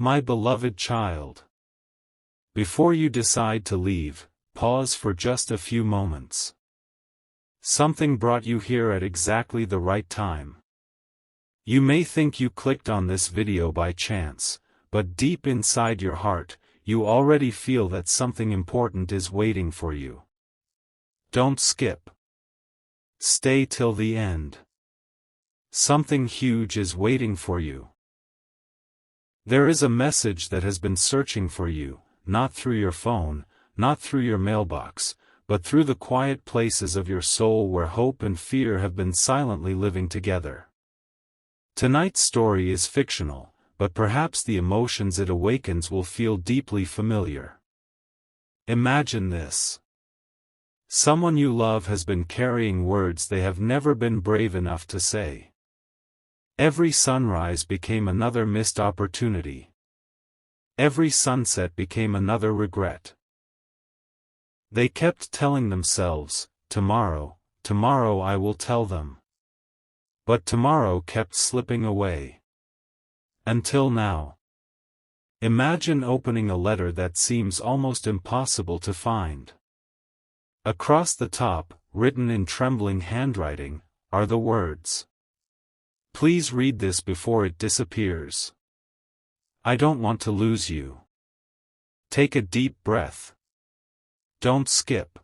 My beloved child. Before you decide to leave, pause for just a few moments. Something brought you here at exactly the right time. You may think you clicked on this video by chance, but deep inside your heart, you already feel that something important is waiting for you. Don't skip. Stay till the end. Something huge is waiting for you. There is a message that has been searching for you, not through your phone, not through your mailbox, but through the quiet places of your soul where hope and fear have been silently living together. Tonight's story is fictional, but perhaps the emotions it awakens will feel deeply familiar. Imagine this. Someone you love has been carrying words they have never been brave enough to say. Every sunrise became another missed opportunity. Every sunset became another regret. They kept telling themselves, tomorrow, tomorrow I will tell them. But tomorrow kept slipping away. Until now. Imagine opening a letter that seems almost impossible to find. Across the top, written in trembling handwriting, are the words. Please read this before it disappears. I don't want to lose you. Take a deep breath. Don't skip.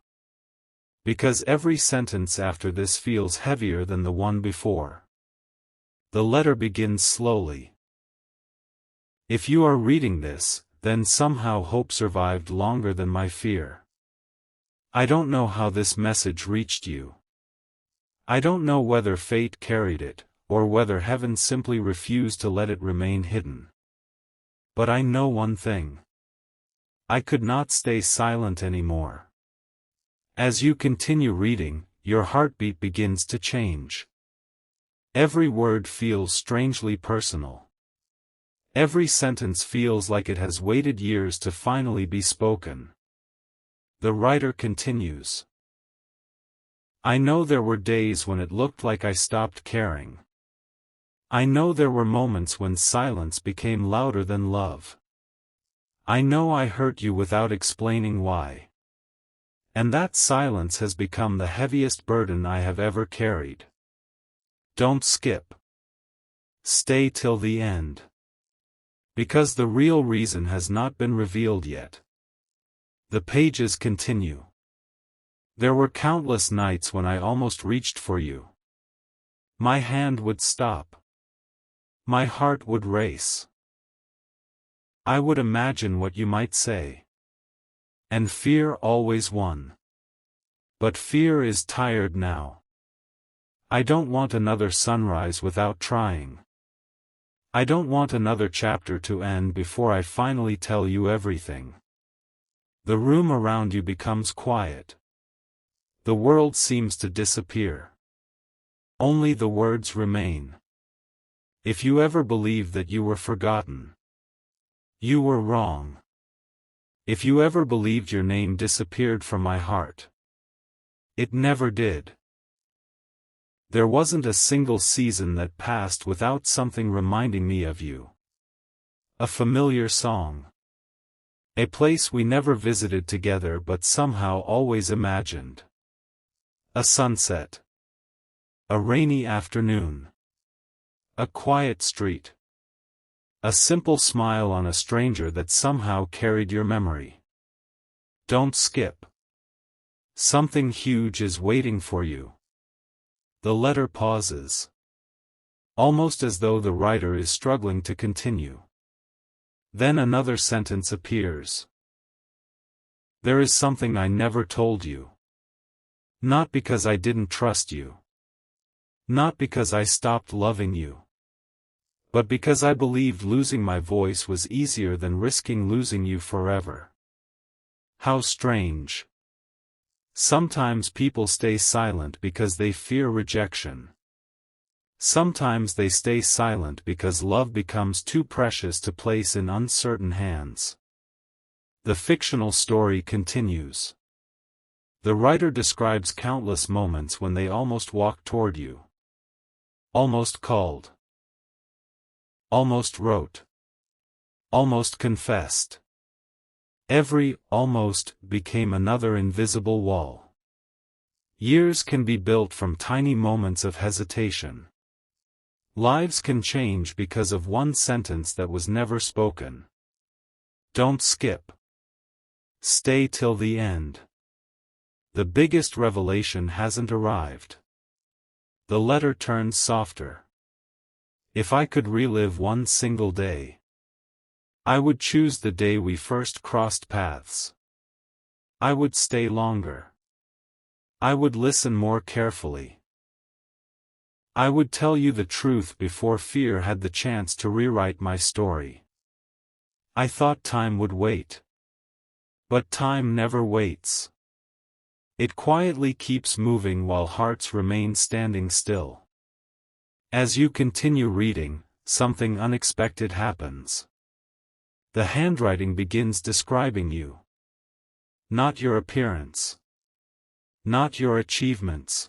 Because every sentence after this feels heavier than the one before. The letter begins slowly. If you are reading this, then somehow hope survived longer than my fear. I don't know how this message reached you. I don't know whether fate carried it, or whether heaven simply refused to let it remain hidden. But I know one thing. I could not stay silent anymore. As you continue reading, your heartbeat begins to change. Every word feels strangely personal. Every sentence feels like it has waited years to finally be spoken. The writer continues. I know there were days when it looked like I stopped caring. I know there were moments when silence became louder than love. I know I hurt you without explaining why. And that silence has become the heaviest burden I have ever carried. Don't skip. Stay till the end. Because the real reason has not been revealed yet. The pages continue. There were countless nights when I almost reached for you. My hand would stop. My heart would race. I would imagine what you might say. And fear always won. But fear is tired now. I don't want another sunrise without trying. I don't want another chapter to end before I finally tell you everything. The room around you becomes quiet. The world seems to disappear. Only the words remain. If you ever believed that you were forgotten, you were wrong. If you ever believed your name disappeared from my heart, it never did. There wasn't a single season that passed without something reminding me of you. A familiar song. A place we never visited together but somehow always imagined. A sunset. A rainy afternoon. A quiet street. A simple smile on a stranger that somehow carried your memory. Don't skip. Something huge is waiting for you. The letter pauses. Almost as though the writer is struggling to continue. Then another sentence appears. There is something I never told you. Not because I didn't trust you. Not because I stopped loving you. But because I believed losing my voice was easier than risking losing you forever. How strange. Sometimes people stay silent because they fear rejection. Sometimes they stay silent because love becomes too precious to place in uncertain hands. The fictional story continues. The writer describes countless moments when they almost walked toward you. Almost called. Almost wrote. almost confessed. Every almost became another invisible wall. Years can be built from tiny moments of hesitation. Lives can change because of one sentence that was never spoken. Don't skip. Stay till the end. The biggest revelation hasn't arrived. The letter turns softer. If I could relive one single day, I would choose the day we first crossed paths. I would stay longer. I would listen more carefully. I would tell you the truth before fear had the chance to rewrite my story. I thought time would wait. But time never waits. It quietly keeps moving while hearts remain standing still. As you continue reading, something unexpected happens. The handwriting begins describing you. Not your appearance. Not your achievements.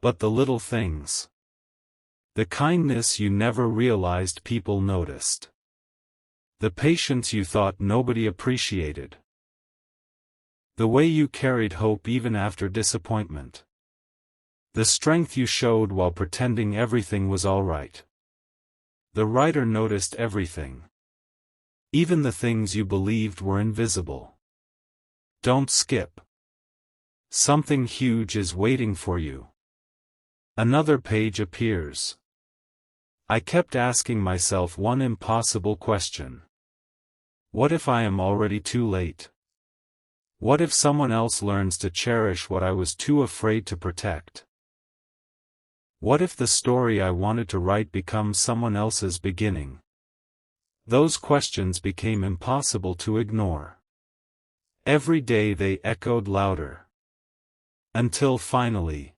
But the little things. The kindness you never realized people noticed. The patience you thought nobody appreciated. The way you carried hope even after disappointment. The strength you showed while pretending everything was all right. The writer noticed everything. Even the things you believed were invisible. Don't skip. Something huge is waiting for you. Another page appears. I kept asking myself one impossible question. What if I am already too late? What if someone else learns to cherish what I was too afraid to protect? What if the story I wanted to write becomes someone else's beginning? Those questions became impossible to ignore. Every day they echoed louder. Until finally,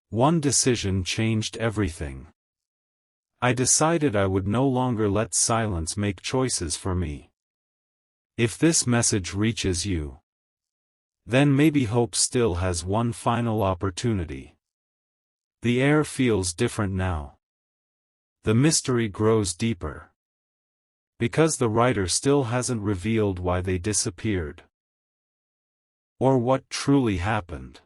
one decision changed everything. I decided I would no longer let silence make choices for me. If this message reaches you, then maybe hope still has one final opportunity. The air feels different now. The mystery grows deeper. Because the writer still hasn't revealed why they disappeared. Or what truly happened.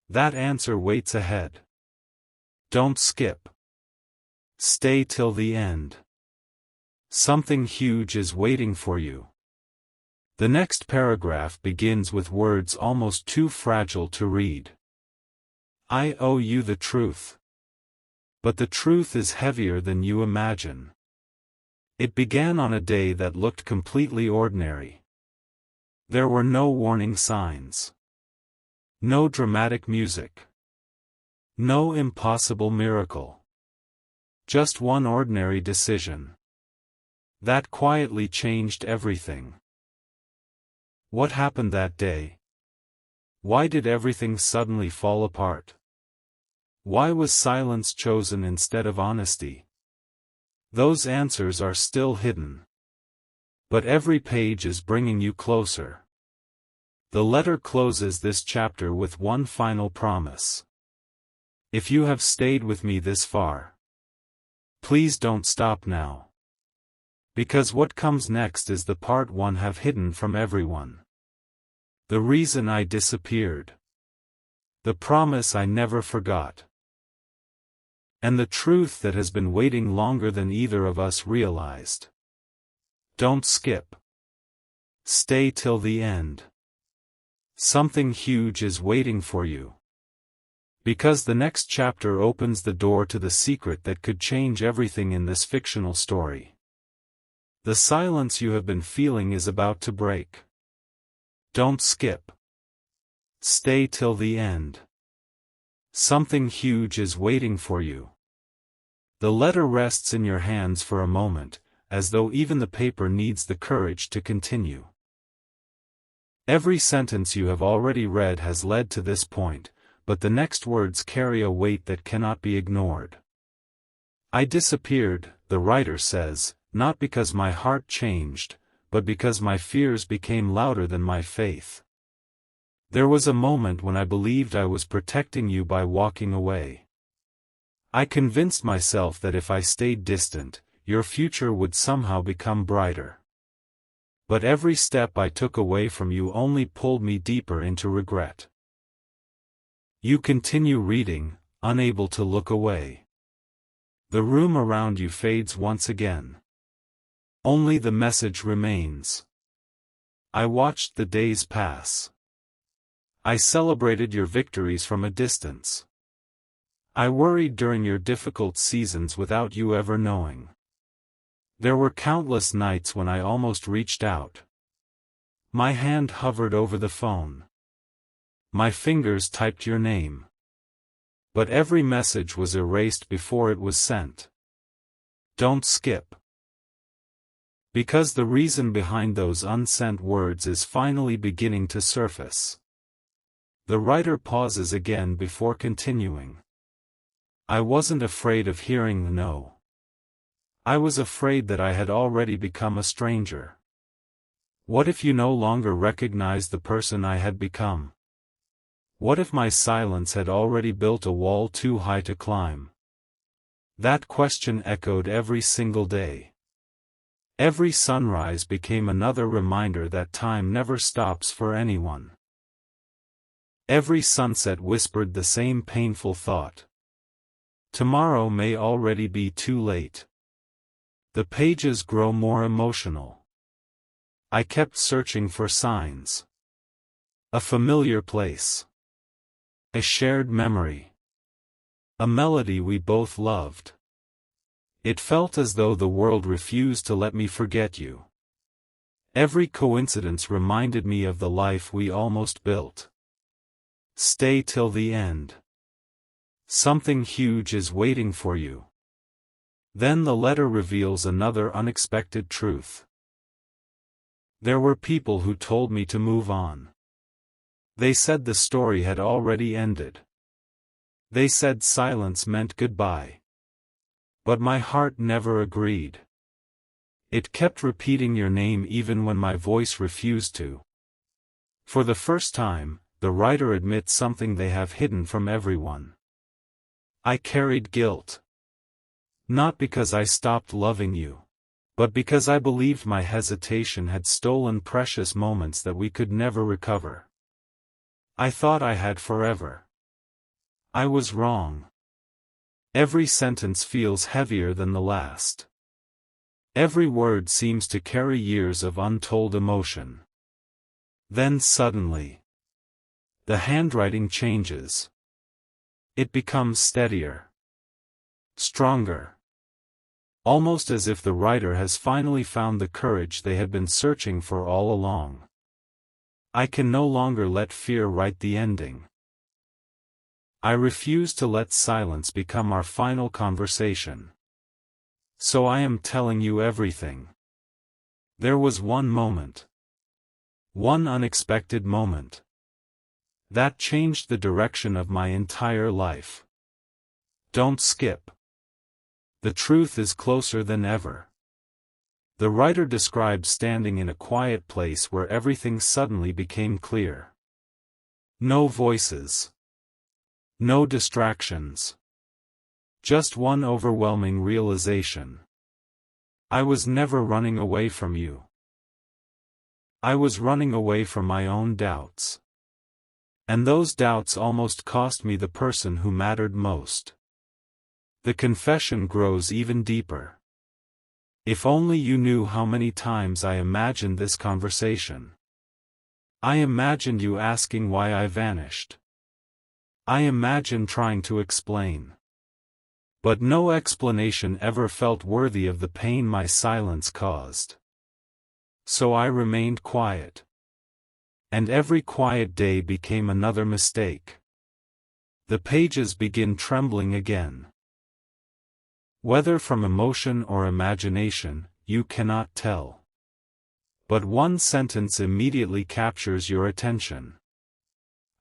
That answer waits ahead. Don't skip. Stay till the end. Something huge is waiting for you. The next paragraph begins with words almost too fragile to read. I owe you the truth. But the truth is heavier than you imagine. It began on a day that looked completely ordinary. There were no warning signs. No dramatic music. No impossible miracle. Just one ordinary decision. That quietly changed everything. What happened that day? Why did everything suddenly fall apart? Why was silence chosen instead of honesty? Those answers are still hidden. But every page is bringing you closer. The letter closes this chapter with one final promise. If you have stayed with me this far, please don't stop now. Because what comes next is the part one have hidden from everyone. The reason I disappeared. The promise I never forgot. And the truth that has been waiting longer than either of us realized. Don't skip. Stay till the end. Something huge is waiting for you. Because the next chapter opens the door to the secret that could change everything in this fictional story. The silence you have been feeling is about to break. Don't skip. Stay till the end. Something huge is waiting for you. The letter rests in your hands for a moment, as though even the paper needs the courage to continue. Every sentence you have already read has led to this point, but the next words carry a weight that cannot be ignored. I disappeared, the writer says, not because my heart changed, but because my fears became louder than my faith. There was a moment when I believed I was protecting you by walking away. I convinced myself that if I stayed distant, your future would somehow become brighter. But every step I took away from you only pulled me deeper into regret. You continue reading, unable to look away. The room around you fades once again. Only the message remains. I watched the days pass. I celebrated your victories from a distance. I worried during your difficult seasons without you ever knowing. There were countless nights when I almost reached out. My hand hovered over the phone. My fingers typed your name. But every message was erased before it was sent. Don't skip. Because the reason behind those unsent words is finally beginning to surface. The writer pauses again before continuing. I wasn't afraid of hearing no. I was afraid that I had already become a stranger. What if you no longer recognized the person I had become? What if my silence had already built a wall too high to climb? That question echoed every single day. Every sunrise became another reminder that time never stops for anyone. Every sunset whispered the same painful thought. Tomorrow may already be too late. The pages grow more emotional. I kept searching for signs. A familiar place. A shared memory. A melody we both loved. It felt as though the world refused to let me forget you. Every coincidence reminded me of the life we almost built. Stay till the end. Something huge is waiting for you. Then the letter reveals another unexpected truth. There were people who told me to move on. They said the story had already ended. They said silence meant goodbye. But my heart never agreed. It kept repeating your name even when my voice refused to. For the first time, the writer admits something they have hidden from everyone. I carried guilt. Not because I stopped loving you, but because I believed my hesitation had stolen precious moments that we could never recover. I thought I had forever. I was wrong. Every sentence feels heavier than the last. Every word seems to carry years of untold emotion. Then suddenly, the handwriting changes. It becomes steadier. Stronger. Almost as if the writer has finally found the courage they had been searching for all along. I can no longer let fear write the ending. I refuse to let silence become our final conversation. So I am telling you everything. There was one moment. One unexpected moment. That changed the direction of my entire life. Don't skip. The truth is closer than ever. The writer describes standing in a quiet place where everything suddenly became clear. No voices. No distractions. Just one overwhelming realization. I was never running away from you. I was running away from my own doubts. And those doubts almost cost me the person who mattered most. The confession grows even deeper. If only you knew how many times I imagined this conversation. I imagined you asking why I vanished. I imagined trying to explain. But no explanation ever felt worthy of the pain my silence caused. So I remained quiet. And every quiet day became another mistake. The pages begin trembling again. Whether from emotion or imagination, you cannot tell. But one sentence immediately captures your attention.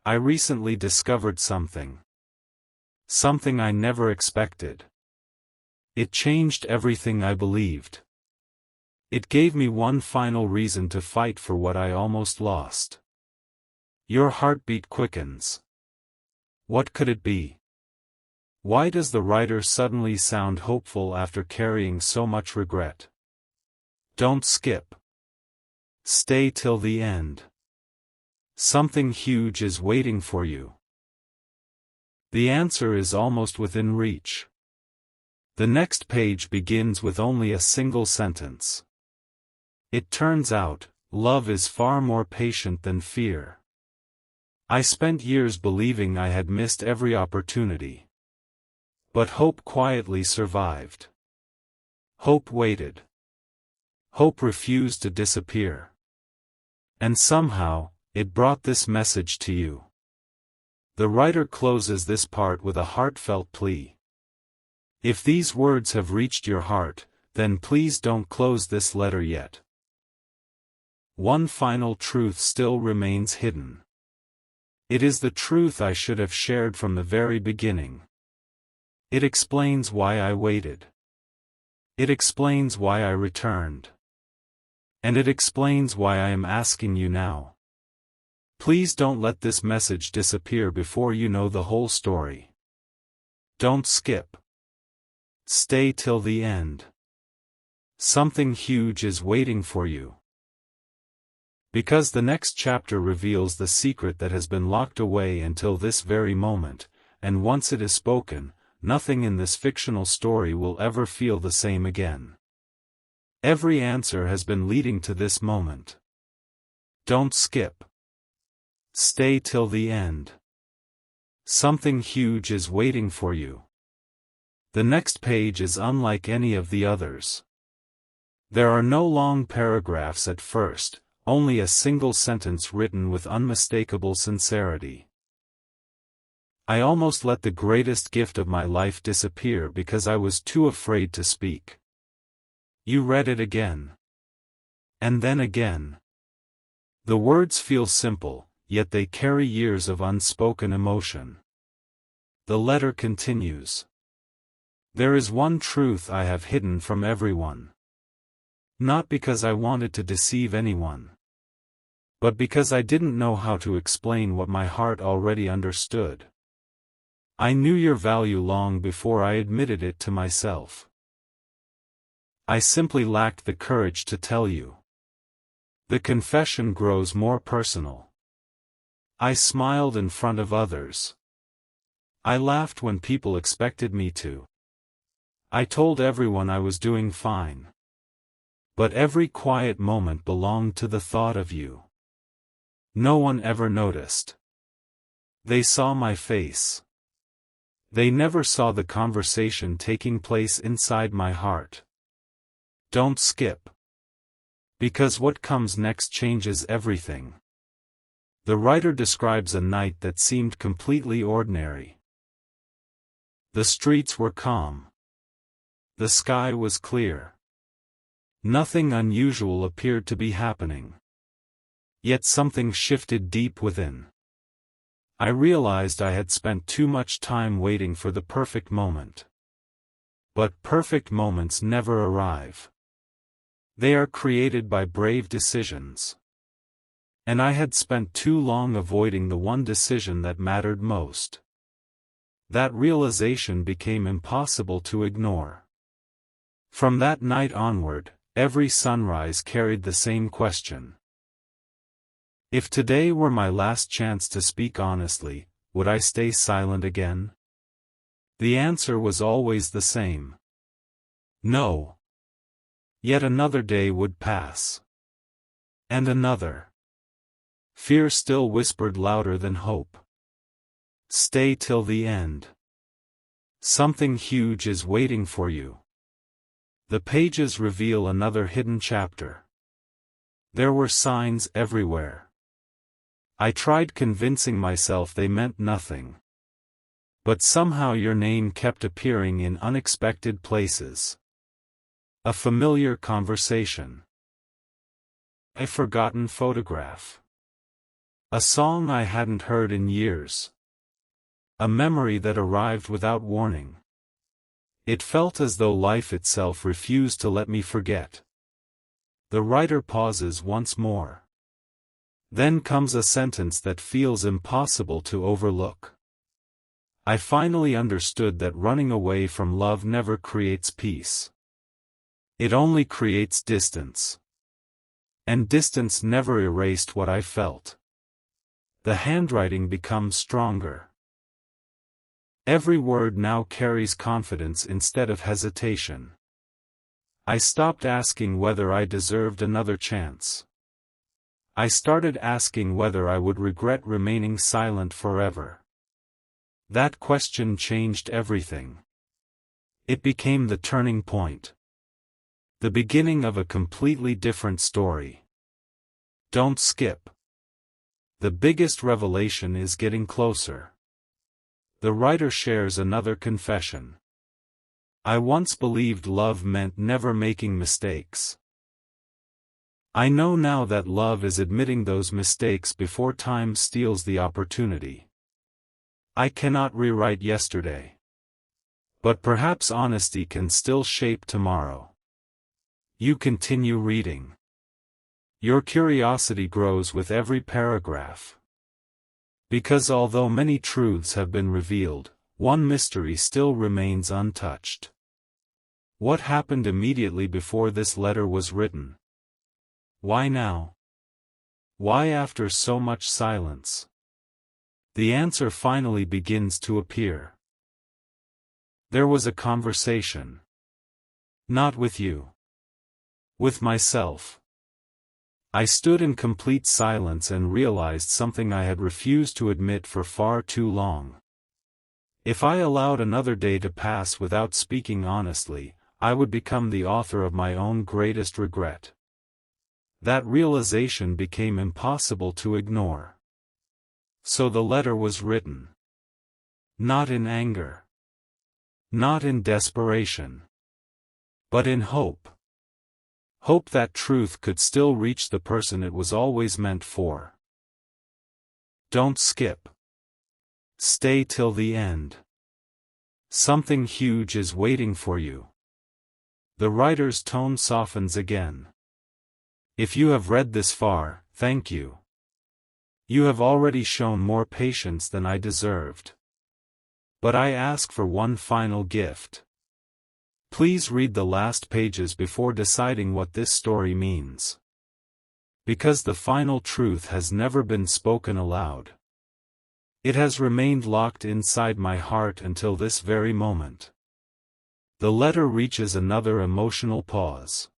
I recently discovered something. Something I never expected. It changed everything I believed. It gave me one final reason to fight for what I almost lost. Your heartbeat quickens. What could it be? Why does the writer suddenly sound hopeful after carrying so much regret? Don't skip. Stay till the end. Something huge is waiting for you. The answer is almost within reach. The next page begins with only a single sentence. It turns out, love is far more patient than fear. I spent years believing I had missed every opportunity. But hope quietly survived. Hope waited. Hope refused to disappear. And somehow, it brought this message to you. The writer closes this part with a heartfelt plea. If these words have reached your heart, then please don't close this letter yet. One final truth still remains hidden. It is the truth I should have shared from the very beginning. It explains why I waited. It explains why I returned. And it explains why I am asking you now. Please don't let this message disappear before you know the whole story. Don't skip. Stay till the end. Something huge is waiting for you. Because the next chapter reveals the secret that has been locked away until this very moment, and once it is spoken, nothing in this fictional story will ever feel the same again. Every answer has been leading to this moment. Don't skip. Stay till the end. Something huge is waiting for you. The next page is unlike any of the others. There are no long paragraphs at first, only a single sentence written with unmistakable sincerity. I almost let the greatest gift of my life disappear because I was too afraid to speak. You read it again. And then again. The words feel simple, yet they carry years of unspoken emotion. The letter continues. There is one truth I have hidden from everyone. Not because I wanted to deceive anyone. But because I didn't know how to explain what my heart already understood. I knew your value long before I admitted it to myself. I simply lacked the courage to tell you. The confession grows more personal. I smiled in front of others. I laughed when people expected me to. I told everyone I was doing fine. But every quiet moment belonged to the thought of you. No one ever noticed. They saw my face. They never saw the conversation taking place inside my heart. Don't skip. Because what comes next changes everything. The writer describes a night that seemed completely ordinary. The streets were calm. The sky was clear. Nothing unusual appeared to be happening. Yet something shifted deep within. I realized I had spent too much time waiting for the perfect moment. But perfect moments never arrive. They are created by brave decisions. And I had spent too long avoiding the one decision that mattered most. That realization became impossible to ignore. From that night onward, every sunrise carried the same question. If today were my last chance to speak honestly, would I stay silent again? The answer was always the same. No. Yet another day would pass. And another. Fear still whispered louder than hope. Stay till the end. Something huge is waiting for you. The pages reveal another hidden chapter. There were signs everywhere. I tried convincing myself they meant nothing. But somehow your name kept appearing in unexpected places. A familiar conversation. A forgotten photograph. A song I hadn't heard in years. A memory that arrived without warning. It felt as though life itself refused to let me forget. The writer pauses once more. Then comes a sentence that feels impossible to overlook. I finally understood that running away from love never creates peace. It only creates distance. And distance never erased what I felt. The handwriting becomes stronger. Every word now carries confidence instead of hesitation. I stopped asking whether I deserved another chance. I started asking whether I would regret remaining silent forever. That question changed everything. It became the turning point. The beginning of a completely different story. Don't skip. The biggest revelation is getting closer. The writer shares another confession. I once believed love meant never making mistakes. I know now that love is admitting those mistakes before time steals the opportunity. I cannot rewrite yesterday. But perhaps honesty can still shape tomorrow. You continue reading. Your curiosity grows with every paragraph. Because although many truths have been revealed, one mystery still remains untouched. What happened immediately before this letter was written? Why now? Why after so much silence? The answer finally begins to appear. There was a conversation. Not with you. With myself. I stood in complete silence and realized something I had refused to admit for far too long. If I allowed another day to pass without speaking honestly, I would become the author of my own greatest regret. That realization became impossible to ignore. So the letter was written. Not in anger. Not in desperation. But in hope. Hope that truth could still reach the person it was always meant for. Don't skip. Stay till the end. Something huge is waiting for you. The writer's tone softens again. If you have read this far, thank you. You have already shown more patience than I deserved. But I ask for one final gift. Please read the last pages before deciding what this story means. Because the final truth has never been spoken aloud. It has remained locked inside my heart until this very moment. The letter reaches another emotional pause.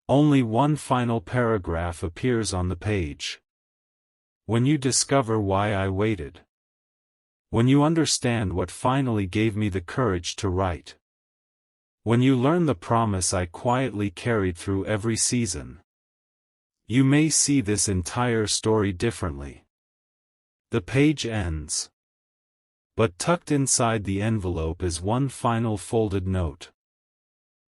Only one final paragraph appears on the page. When you discover why I waited. When you understand what finally gave me the courage to write. When you learn the promise I quietly carried through every season. You may see this entire story differently. The page ends. But tucked inside the envelope is one final folded note.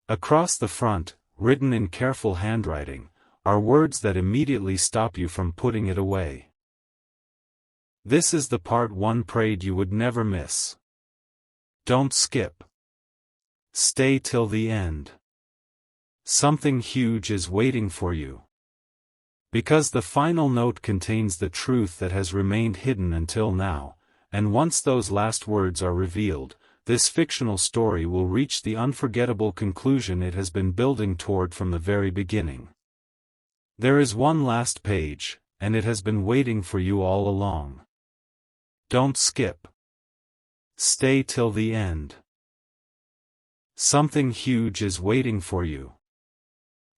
Across the front, written in careful handwriting, are words that immediately stop you from putting it away. This is the part one prayed you would never miss. Don't skip. Stay till the end. Something huge is waiting for you. Because the final note contains the truth that has remained hidden until now, and once those last words are revealed, this fictional story will reach the unforgettable conclusion it has been building toward from the very beginning. There is one last page, and it has been waiting for you all along. Don't skip. Stay till the end. Something huge is waiting for you.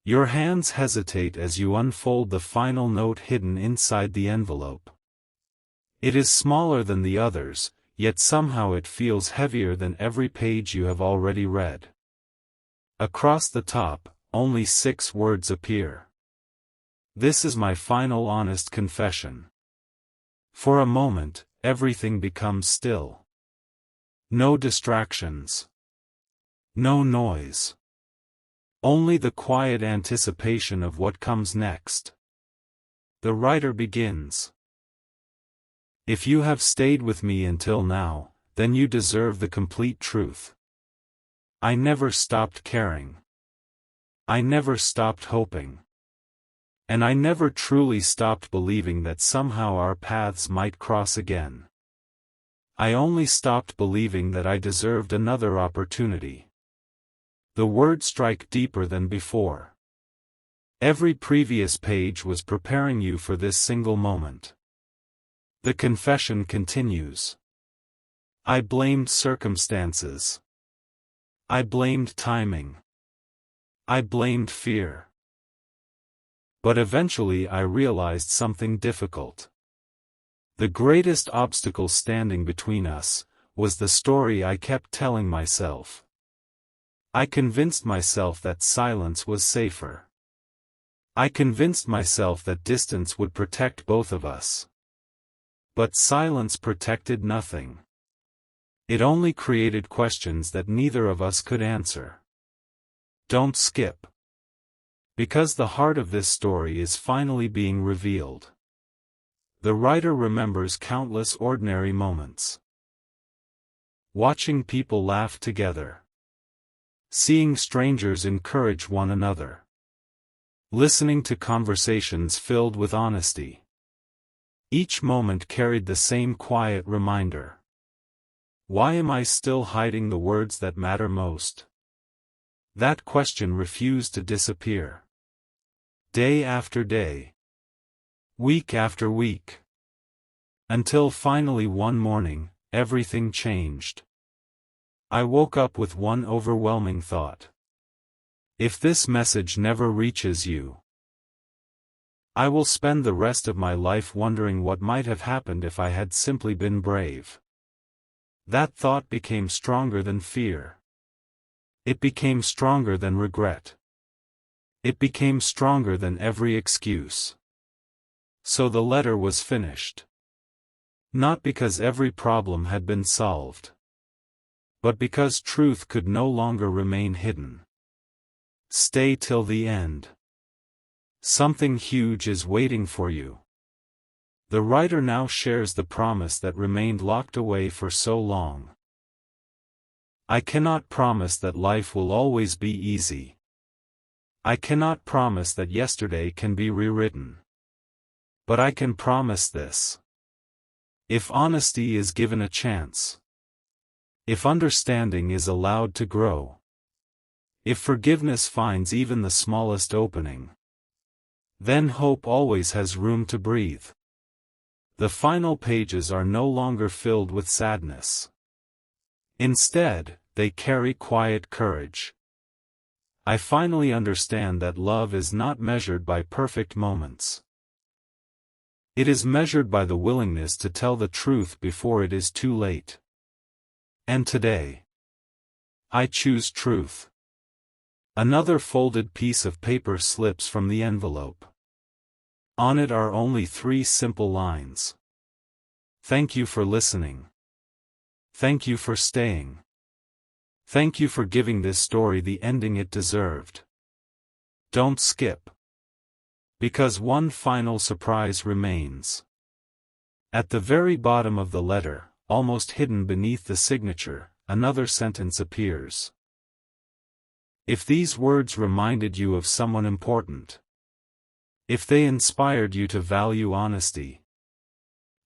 Your hands hesitate as you unfold the final note hidden inside the envelope. It is smaller than the others, yet somehow it feels heavier than every page you have already read. Across the top, only 6 words appear. This is my final honest confession. For a moment, everything becomes still. No distractions. No noise. Only the quiet anticipation of what comes next. The writer begins. If you have stayed with me until now, then you deserve the complete truth. I never stopped caring. I never stopped hoping. And I never truly stopped believing that somehow our paths might cross again. I only stopped believing that I deserved another opportunity. The words strike deeper than before. Every previous page was preparing you for this single moment. The confession continues. I blamed circumstances. I blamed timing. I blamed fear. But eventually I realized something difficult. The greatest obstacle standing between us was the story I kept telling myself. I convinced myself that silence was safer. I convinced myself that distance would protect both of us. But silence protected nothing. It only created questions that neither of us could answer. Don't skip. Because the heart of this story is finally being revealed. The writer remembers countless ordinary moments. Watching people laugh together. Seeing strangers encourage one another. Listening to conversations filled with honesty. Each moment carried the same quiet reminder. Why am I still hiding the words that matter most? That question refused to disappear. Day after day. Week after week. Until finally one morning, everything changed. I woke up with one overwhelming thought. If this message never reaches you, I will spend the rest of my life wondering what might have happened if I had simply been brave. That thought became stronger than fear. It became stronger than regret. It became stronger than every excuse. So the letter was finished. Not because every problem had been solved, but because truth could no longer remain hidden. Stay till the end. Something huge is waiting for you. The writer now shares the promise that remained locked away for so long. I cannot promise that life will always be easy. I cannot promise that yesterday can be rewritten. But I can promise this. If honesty is given a chance. If understanding is allowed to grow. If forgiveness finds even the smallest opening. Then hope always has room to breathe. The final pages are no longer filled with sadness. Instead, they carry quiet courage. I finally understand that love is not measured by perfect moments. It is measured by the willingness to tell the truth before it is too late. And today, I choose truth. Another folded piece of paper slips from the envelope. On it are only 3 simple lines. Thank you for listening. Thank you for staying. Thank you for giving this story the ending it deserved. Don't skip. Because one final surprise remains. At the very bottom of the letter, almost hidden beneath the signature, another sentence appears. If these words reminded you of someone important, if they inspired you to value honesty,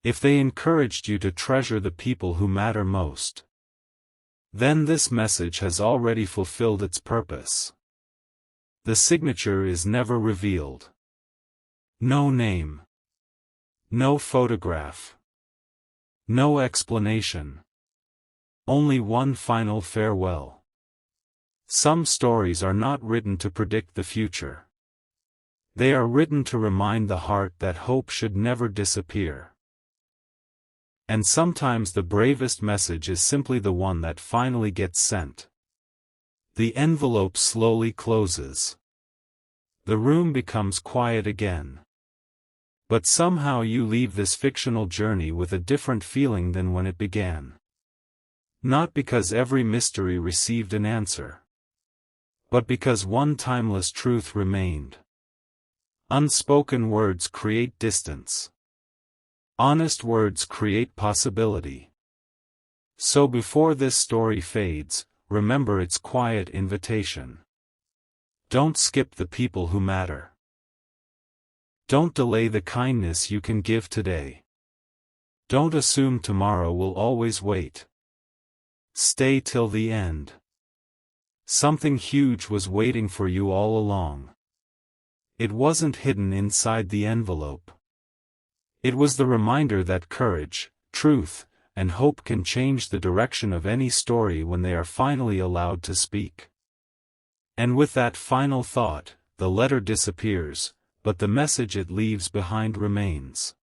if they encouraged you to treasure the people who matter most, then this message has already fulfilled its purpose. The signature is never revealed. No name. No photograph. No explanation. Only one final farewell. Some stories are not written to predict the future. They are written to remind the heart that hope should never disappear. And sometimes the bravest message is simply the one that finally gets sent. The envelope slowly closes. The room becomes quiet again. But somehow you leave this fictional journey with a different feeling than when it began. Not because every mystery received an answer, but because one timeless truth remained. Unspoken words create distance. Honest words create possibility. So before this story fades, remember its quiet invitation. Don't skip the people who matter. Don't delay the kindness you can give today. Don't assume tomorrow will always wait. Stay till the end. Something huge was waiting for you all along. It wasn't hidden inside the envelope. It was the reminder that courage, truth, and hope can change the direction of any story when they are finally allowed to speak. And with that final thought, the letter disappears, but the message it leaves behind remains.